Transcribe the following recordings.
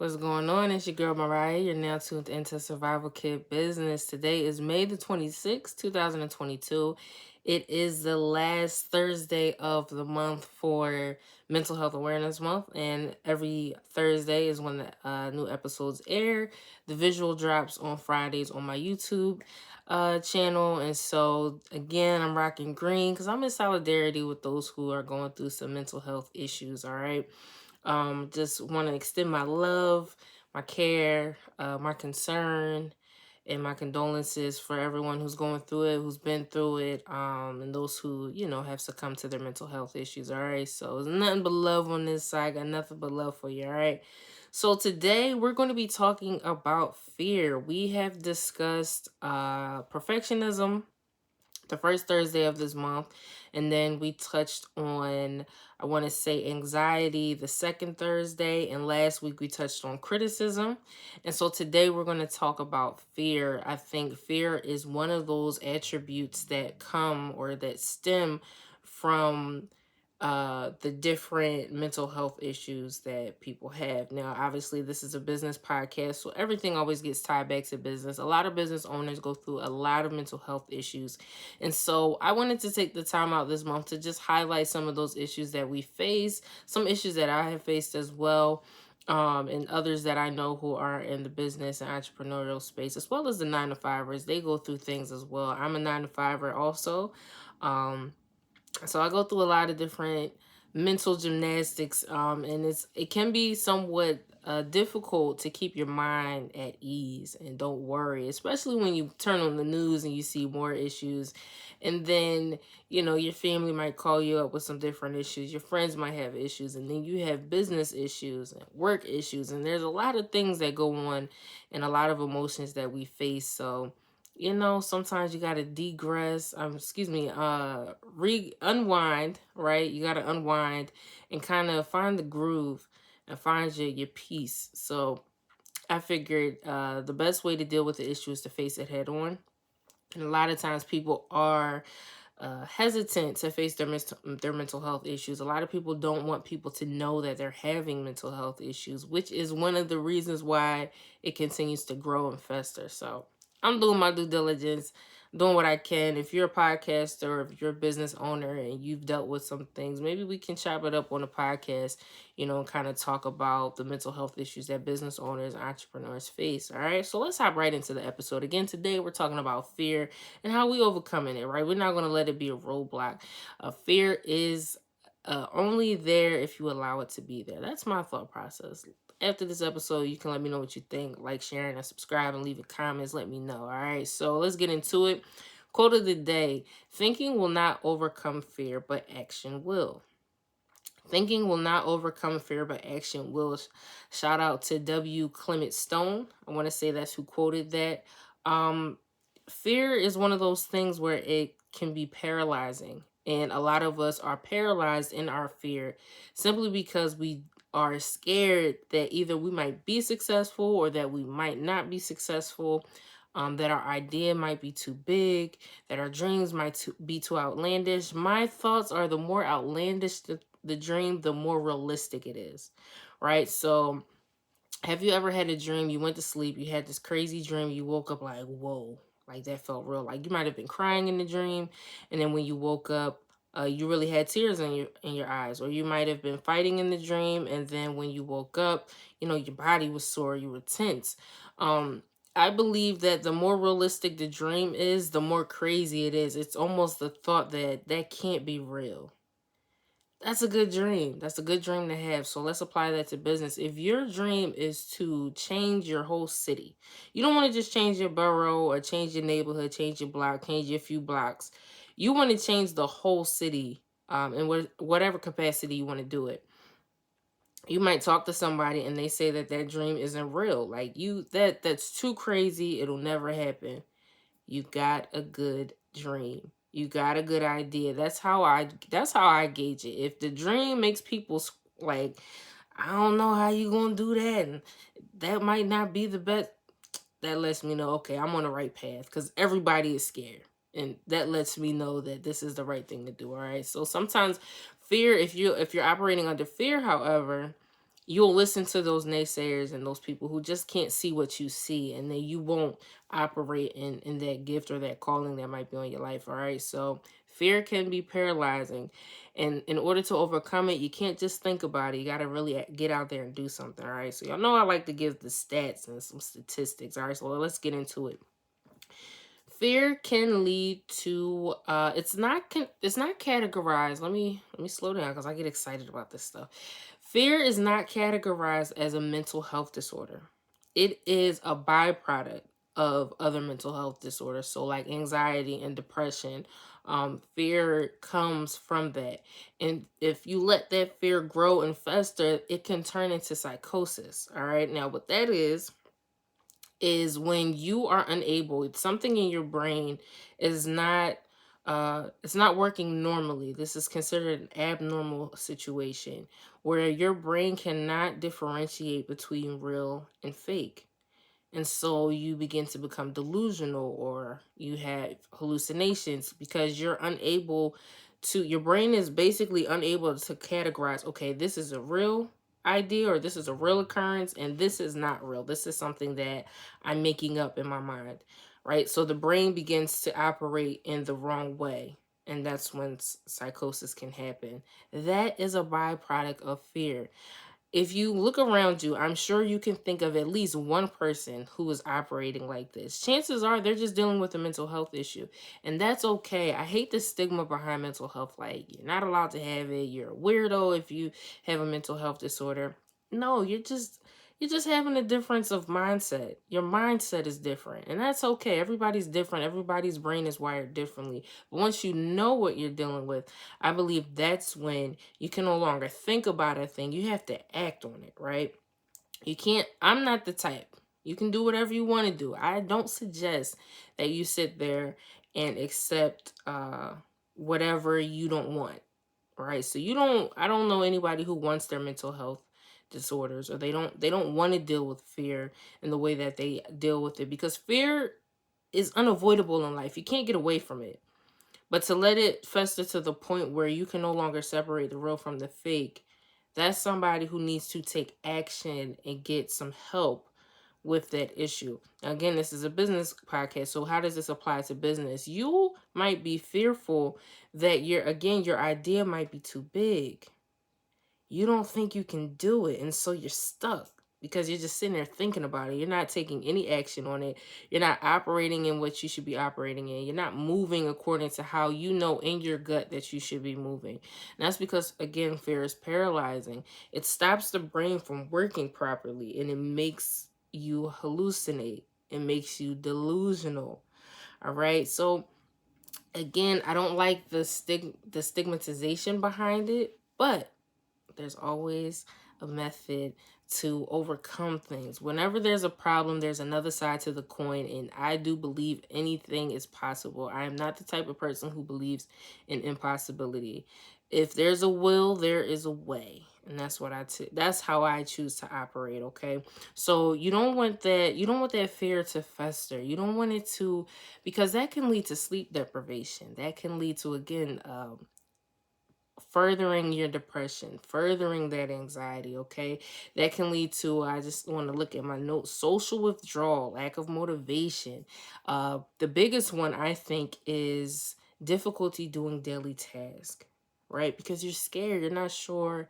What's going on? It's your girl Mariah. You're now tuned into Survival Kid Business. Today is May the 26th, 2022. It is the last Thursday of the month for Mental Health Awareness Month, and every Thursday is when the new episodes air. The visual drops on Fridays on my YouTube channel. And so, again, I'm rocking green because I'm in solidarity with those who are going through some mental health issues, all right? Just want to extend my love, my care, my concern, and my condolences for everyone who's going through it, who's been through it, and those who, have succumbed to their mental health issues. All right. So it's nothing but love on this side. Got nothing but love for you. All right. So today we're going to be talking about fear. We have discussed perfectionism the first Thursday of this month. And then we touched on, I want to say, anxiety the second Thursday. And last week we touched on criticism. And so today we're going to talk about fear. I think fear is one of those attributes that come or that stem from the different mental health issues that people have. Now, obviously, this is a business podcast, so everything always gets tied back to business. A lot of business owners go through a lot of mental health issues. And so I wanted to take the time out this month to just highlight some of those issues that we face, some issues that I have faced as well. And others that I know who are in the business and entrepreneurial space, as well as the 9-to-5ers, they go through things as well. I'm a 9-to-5er also. So I go through a lot of different mental gymnastics, and it can be somewhat difficult to keep your mind at ease and don't worry, especially when you turn on the news and you see more issues. And then, your family might call you up with some different issues. Your friends might have issues, and then you have business issues and work issues. And there's a lot of things that go on and a lot of emotions that we face. So, sometimes you gotta degress, unwind, right? You gotta unwind and kind of find the groove and find your peace. So I figured the best way to deal with the issue is to face it head on. And a lot of times people are hesitant to face their mental health issues. A lot of people don't want people to know that they're having mental health issues, which is one of the reasons why it continues to grow and fester. So I'm doing my due diligence, doing what I can. If you're a podcaster or if you're a business owner and you've dealt with some things, maybe we can chop it up on a podcast, and kind of talk about the mental health issues that business owners and entrepreneurs face. All right. So let's hop right into the episode. Again, today we're talking about fear and how we overcoming it, right? We're not going to let it be a roadblock. Fear is only there if you allow it to be there. That's my thought process. After this episode, you can let me know what you think. Like, sharing, and subscribe, and leave comments. Let me know. All right. So let's get into it. Quote of the day: thinking will not overcome fear, but action will. Thinking will not overcome fear, but action will. Shout out to W. Clement Stone. I want to say that's who quoted that. Um, Fear is one of those things where it can be paralyzing. And a lot of us are paralyzed in our fear simply because we are scared that either we might be successful or that we might not be successful, that our idea might be too big, that our dreams might be too outlandish. My thoughts are the more outlandish the dream, the more realistic it is, right? So, have you ever had a dream? You went to sleep, you had this crazy dream, you woke up like, whoa, like that felt real. Like you might have been crying in the dream, and then when you woke up, you really had tears in your eyes, or you might have been fighting in the dream, and then when you woke up, your body was sore, you were tense. I believe that the more realistic the dream is, the more crazy it is. It's almost the thought that that can't be real. That's a good dream. That's a good dream to have. So let's apply that to business. If your dream is to change your whole city, you don't want to just change your borough or change your neighborhood, change your block, change your few blocks. You want to change the whole city, in whatever capacity you want to do it. You might talk to somebody and they say that that dream isn't real. Like that's too crazy. It'll never happen. You got a good dream. You got a good idea. That's how I gauge it. If the dream makes people like, I don't know how you gonna do that, and that might not be the best, that lets me know, okay, I'm on the right path, because everybody is scared. And that lets me know that this is the right thing to do. All right. So sometimes fear, if you're operating under fear, however, you'll listen to those naysayers and those people who just can't see what you see, and then you won't operate in that gift or that calling that might be on your life. All right, so fear can be paralyzing, and in order to overcome it, you can't just think about it. You got to really get out there and do something. All right, so y'all know I like to give the stats and some statistics. All right, so let's get into it. Fear can lead to it's not categorized. Let me slow down because I get excited about this stuff. Fear is not categorized as a mental health disorder. It is a byproduct of other mental health disorders. So like anxiety and depression, fear comes from that. And if you let that fear grow and fester, it can turn into psychosis. All right. Now what that is when you are unable, it's something in your brain is not it's not working normally. This is considered an abnormal situation where your brain cannot differentiate between real and fake. And so you begin to become delusional, or you have hallucinations because you're unable to, your brain is basically unable to categorize, okay, this is a real idea or this is a real occurrence and this is not real. This is something that I'm making up in my mind, right? So the brain begins to operate in the wrong way. And that's when psychosis can happen. That is a byproduct of fear. If you look around you, I'm sure you can think of at least one person who is operating like this. Chances are they're just dealing with a mental health issue, and that's okay. I hate the stigma behind mental health. Like, you're not allowed to have it. You're a weirdo if you have a mental health disorder. No, you're just having a difference of mindset. Your mindset is different, and that's okay. Everybody's different. Everybody's brain is wired differently. But once you know what you're dealing with, I believe that's when you can no longer think about a thing. You have to act on it, right? You can't, I'm not the type. You can do whatever you want to do. I don't suggest that you sit there and accept whatever you don't want, right? So I don't know anybody who wants their mental health disorders, or they don't want to deal with fear in the way that they deal with it, because fear is unavoidable in life. You can't get away from it. But to let it fester to the point where you can no longer separate the real from the fake, that's somebody who needs to take action and get some help with that issue. Now, again, this is a business podcast. So how does this apply to business? You might be fearful that your idea might be too big. You don't think you can do it, and so you're stuck because you're just sitting there thinking about it. You're not taking any action on it. You're not operating in what you should be operating in. You're not moving according to how you know in your gut that you should be moving. And that's because, again, fear is paralyzing. It stops the brain from working properly, and it makes you hallucinate. It makes you delusional. All right, so again, I don't like the stigmatization behind it, but there's always a method to overcome things. Whenever there's a problem, there's another side to the coin, and I do believe anything is possible. I am not the type of person who believes in impossibility. If there's a will, there is a way. And that's how I choose to operate, okay? So you don't want that fear to fester. You don't want it to, because that can lead to sleep deprivation. That can lead to, again, furthering your depression, furthering that anxiety, okay? That can lead to, I just want to look at my notes, social withdrawal, lack of motivation. The biggest one, I think, is difficulty doing daily tasks, right? Because you're scared. You're not sure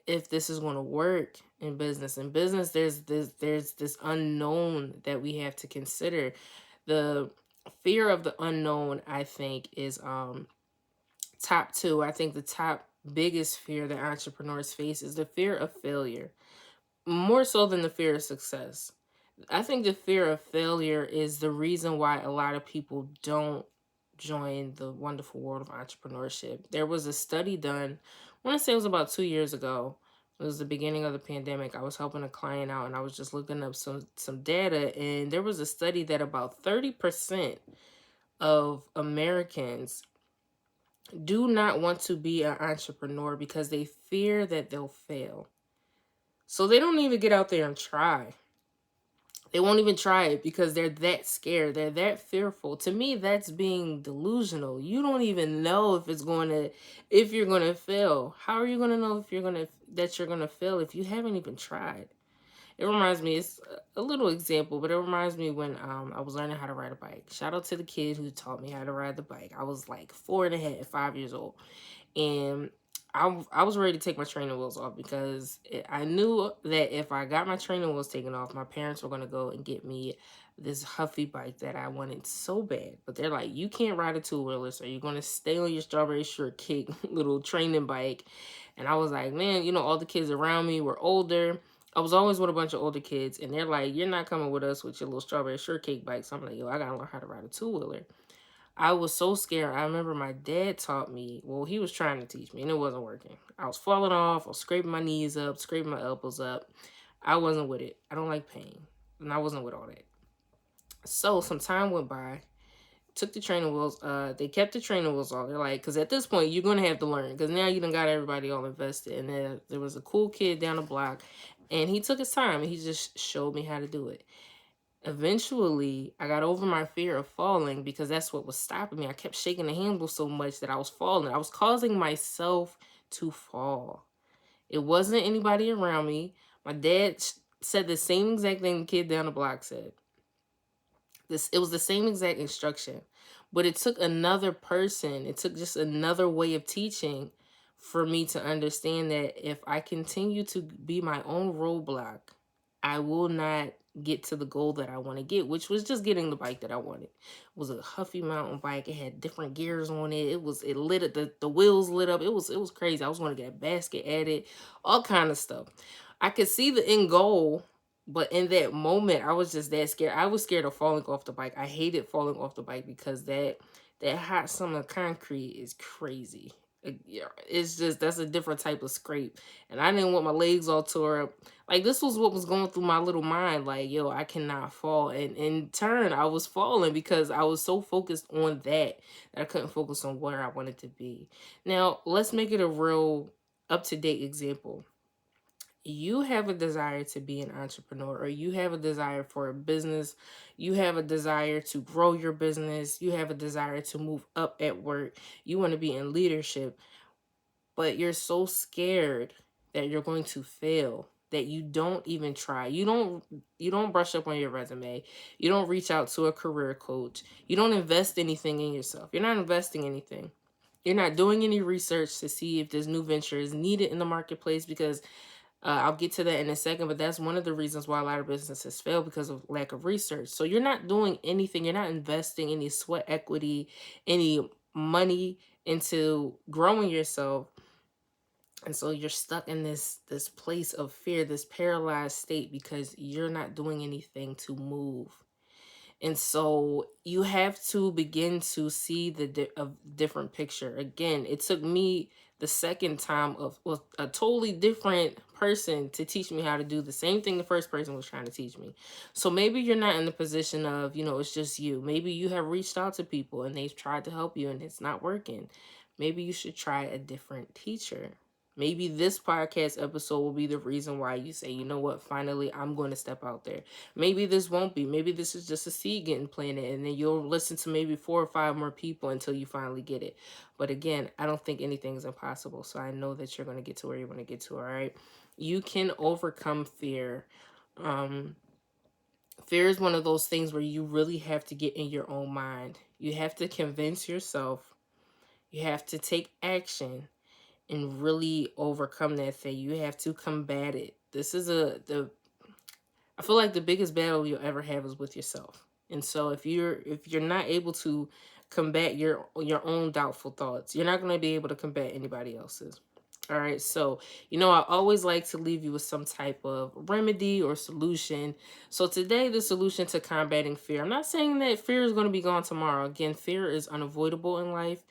if this is going to work in business. In business, there's this unknown that we have to consider. The fear of the unknown, I think, is top two. I think the top biggest fear that entrepreneurs face is the fear of failure, more so than the fear of success. I think the fear of failure is the reason why a lot of people don't join the wonderful world of entrepreneurship. There was a study done, I want to say it was about 2 years ago. It was the beginning of the pandemic. I was helping a client out and I was just looking up some data, and there was a study that about 30% of Americans do not want to be an entrepreneur because they fear that they'll fail. So they don't even get out there and try. They won't even try it because they're that scared. They're that fearful. To me, that's being delusional. You don't even know if you're gonna fail. How are you gonna know if you're gonna fail if you haven't even tried? It reminds me, it's a little example, but it reminds me when I was learning how to ride a bike. Shout out to the kid who taught me how to ride the bike. I was like 4 and a half, 5 years old, and I was ready to take my training wheels off because I knew that if I got my training wheels taken off, my parents were going to go and get me this Huffy bike that I wanted so bad. But they're like, you can't ride a two-wheeler, so you're going to stay on your strawberry shortcake little training bike. And I was like, man, all the kids around me were older. I was always with a bunch of older kids, and they're like, you're not coming with us with your little strawberry shortcake bike. So I'm like, yo, I got to learn how to ride a two-wheeler. I was so scared. I remember my dad taught me. Well, he was trying to teach me, and it wasn't working. I was falling off. I was scraping my knees up, scraping my elbows up. I wasn't with it. I don't like pain, and I wasn't with all that. So some time went by. Took the training wheels. They kept the training wheels off. They're like, because at this point you're gonna have to learn, because now you done got everybody all invested. And then there was a cool kid down the block, and he took his time and he just showed me how to do it. Eventually, I got over my fear of falling because that's what was stopping me. I kept shaking the handle so much that I was falling. I was causing myself to fall. It wasn't anybody around me. My dad said the same exact thing the kid down the block said. It was the same exact instruction, but it took another person. It took just another way of teaching for me to understand that if I continue to be my own roadblock, I will not get to the goal that I want to get, which was just getting the bike that I wanted. It was a Huffy mountain bike. It had different gears on it. It lit up, the wheels lit up. It was crazy. I was going to get a basket at it, all kind of stuff. I could see the end goal, but in that moment, I was just that scared. I was scared of falling off the bike. I hated falling off the bike because that hot summer concrete is crazy. Yeah, it's just, that's a different type of scrape, and I didn't want my legs all tore up. Like, this was what was going through my little mind. Like, yo, I cannot fall. And in turn, I was falling because I was so focused on that I couldn't focus on where I wanted to be. Now, let's make it a real up to date example. You have a desire to be an entrepreneur, or you have a desire for a business, you have a desire to grow your business, you have a desire to move up at work, you want to be in leadership, but you're so scared that you're going to fail that you don't even try. You don't brush up on your resume. You don't reach out to a career coach. You don't invest anything in yourself. You're not investing anything. You're not doing any research to see if this new venture is needed in the marketplace, because I'll get to that in a second, but that's one of the reasons why a lot of businesses fail, because of lack of research. So you're not doing anything. You're not investing any sweat equity, any money into growing yourself. And so you're stuck in this place of fear, this paralyzed state, because you're not doing anything to move. And so you have to begin to see a different picture. Again, it took me the second time of a totally different person to teach me how to do the same thing the first person was trying to teach me. So maybe you're not in the position of, it's just you. Maybe you have reached out to people and they've tried to help you and it's not working. Maybe you should try a different teacher. Maybe this podcast episode will be the reason why you say, you know what, finally, I'm going to step out there. Maybe this won't be. Maybe this is just a seed getting planted, and then you'll listen to maybe 4 or 5 more people until you finally get it. But again, I don't think anything is impossible. So I know that you're going to get to where you want to get to, all right? You can overcome fear. Fear is one of those things where you really have to get in your own mind. You have to convince yourself. You have to take action and really overcome that fear. You have to combat it. This is I feel like the biggest battle you'll ever have is with yourself. And so if you're not able to combat your own doubtful thoughts, you're not going to be able to combat anybody else's. All right. So, I always like to leave you with some type of remedy or solution. So today, the solution to combating fear. I'm not saying that fear is going to be gone tomorrow. Again, fear is unavoidable in life.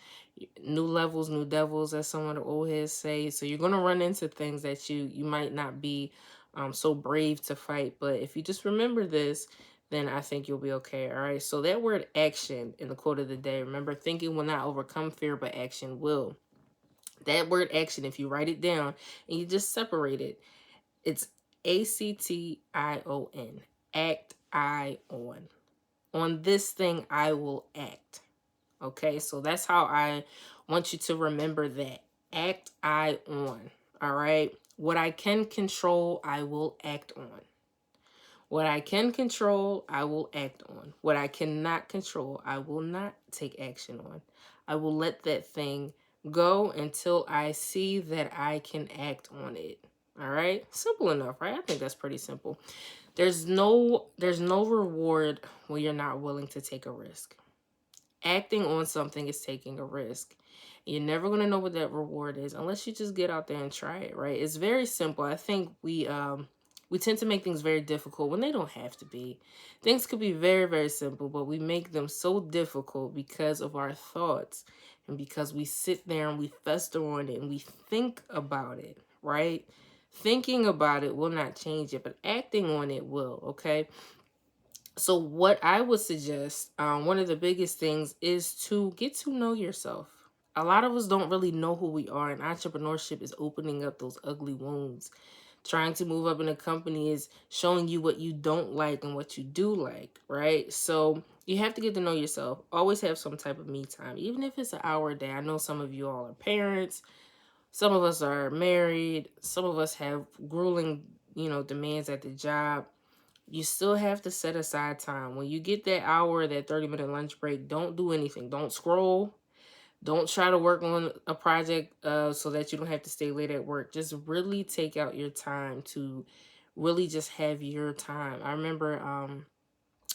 New levels, new devils, as some of the old heads say. So you're going to run into things that you might not be so brave to fight. But if you just remember this, then I think you'll be okay. All right. So that word action in the quote of the day, remember, thinking will not overcome fear, but action will. That word action, if you write it down and you just separate it, it's ACTION. Act I on. On this thing, I will act. Okay, so that's how I want you to remember that. Act I on. All right. What I can control, I will act on. What I can control, I will act on. What I cannot control, I will not take action on. I will let that thing go until I see that I can act on it. All right? Simple enough, right? I think that's pretty simple. There's no reward when you're not willing to take a risk. Acting on something is taking a risk. You're never going to know what that reward is unless you just get out there and try it, right? It's very simple. I think we tend to make things very difficult when they don't have to be. Things could be very, very simple, but we make them so difficult because of our thoughts and because we sit there and we fester on it and we think about it, right? Thinking about it will not change it, but acting on it will, okay? So, what I would suggest, one of the biggest things is to get to know yourself. A lot of us don't really know who we are, and entrepreneurship is opening up those ugly wounds. Trying to move up in a company is showing you what you don't like and what you do like, right? So, you have to get to know yourself. Always have some type of me time, even if it's an hour a day. I know some of you all are parents, some of us are married, some of us have grueling, demands at the job. You still have to set aside time. When you get that hour, that 30-minute lunch break, don't do anything. Don't scroll. Don't try to work on a project so that you don't have to stay late at work. Just really take out your time to really just have your time. I remember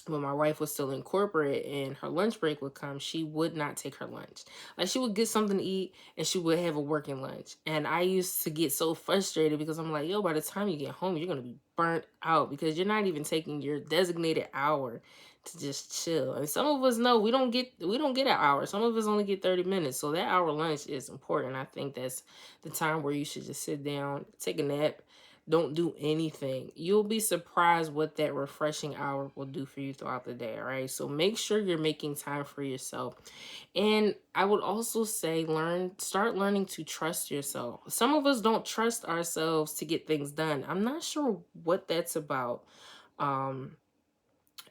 when my wife was still in corporate and her lunch break would come, she would not take her lunch. Like she would get something to eat and she would have a working lunch. And I used to get so frustrated because I'm like, yo, by the time you get home, you're gonna be burnt out because you're not even taking your designated hour to just chill. And some of us know we don't get an hour. Some of us only get 30 minutes. So that hour lunch is important. I think that's the time where you should just sit down, take a nap, don't do anything. You'll be surprised what that refreshing hour will do for you throughout the day. All right. So make sure you're making time for yourself. And I would also say start learning to trust yourself. Some of us don't trust ourselves to get things done. I'm not sure what that's about. Um,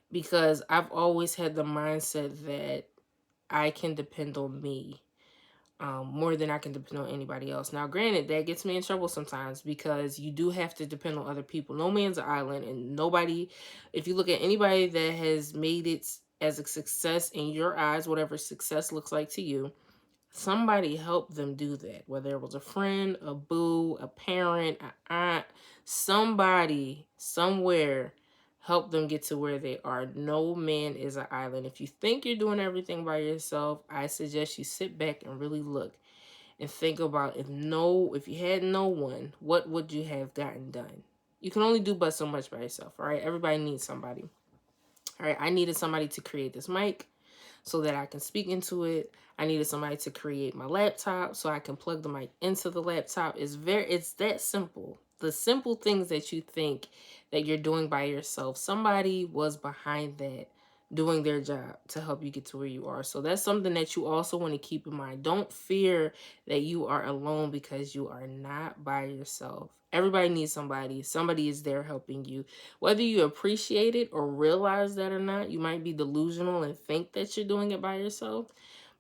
because I've always had the mindset that I can depend on me more than I can depend on anybody else. Now, granted, that gets me in trouble sometimes because you do have to depend on other people. No man's an island, and nobody, if you look at anybody that has made it as a success in your eyes, whatever success looks like to you, somebody helped them do that. Whether it was a friend, a boo, a parent, an aunt, somebody somewhere helped them get to where they are. No man is an island. If you think you're doing everything by yourself, I suggest you sit back and really look and think about if you had no one, what would you have gotten done? You can only do but so much by yourself, all right? Everybody needs somebody. All right, I needed somebody to create this mic so that I can speak into it. I needed somebody to create my laptop so I can plug the mic into the laptop. It's that simple. The simple things that you think that you're doing by yourself, somebody was behind that doing their job to help you get to where you are. So that's something that you also want to keep in mind. Don't fear that you are alone because you are not by yourself. Everybody needs somebody. Somebody is there helping you. Whether you appreciate it or realize that or not, you might be delusional and think that you're doing it by yourself.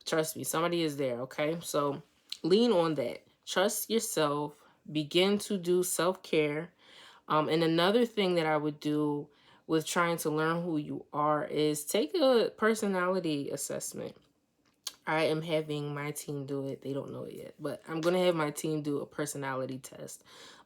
Trust me, somebody is there, okay? So lean on that. Trust yourself. Begin to do self-care. And another thing that I would do with trying to learn who you are is take a personality assessment. I am having my team do it. They don't know it yet, but I'm going to have my team do a personality test.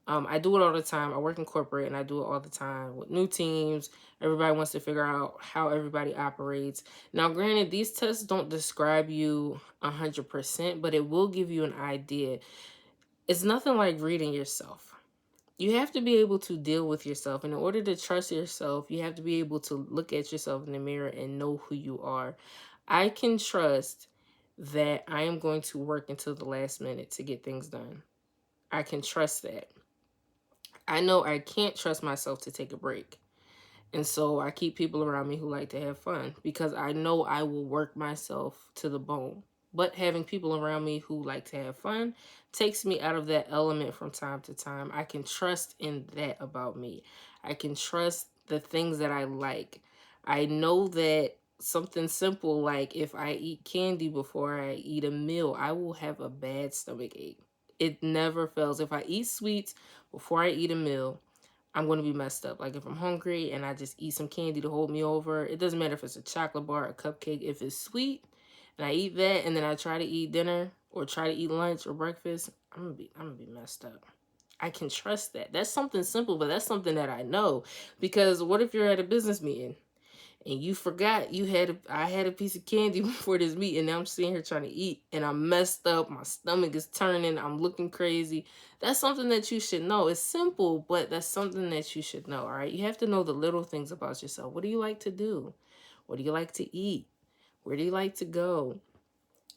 I do it all the time. I work in corporate and I do it all the time with new teams. Everybody wants to figure out how everybody operates. Now, granted, these tests don't describe you 100%, but it will give you an idea. It's nothing like reading yourself. You have to be able to deal with yourself. And in order to trust yourself, you have to be able to look at yourself in the mirror and know who you are. I can trust that I am going to work until the last minute to get things done. I can trust that. I know I can't trust myself to take a break. And so I keep people around me who like to have fun because I know I will work myself to the bone. But having people around me who like to have fun takes me out of that element from time to time. I can trust in that about me. I can trust the things that I like. I know that something simple like if I eat candy before I eat a meal, I will have a bad stomach ache. It never fails. If I eat sweets before I eat a meal, I'm going to be messed up. Like if I'm hungry and I just eat some candy to hold me over, it doesn't matter if it's a chocolate bar, a cupcake. If it's sweet and I eat that and then I try to eat dinner or try to eat lunch or breakfast, I'm gonna be messed up. I can trust that. That's something simple, but that's something that I know. Because what if you're at a business meeting and you forgot I had a piece of candy before this meeting, and now I'm sitting here trying to eat and I'm messed up, my stomach is turning, I'm looking crazy. That's something that you should know. It's simple, but that's something that you should know. All right, you have to know the little things about yourself. What do you like to do? What do you like to eat? Where do you like to go?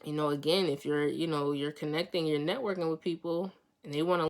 Again, if you're connecting, you're networking with people and they want to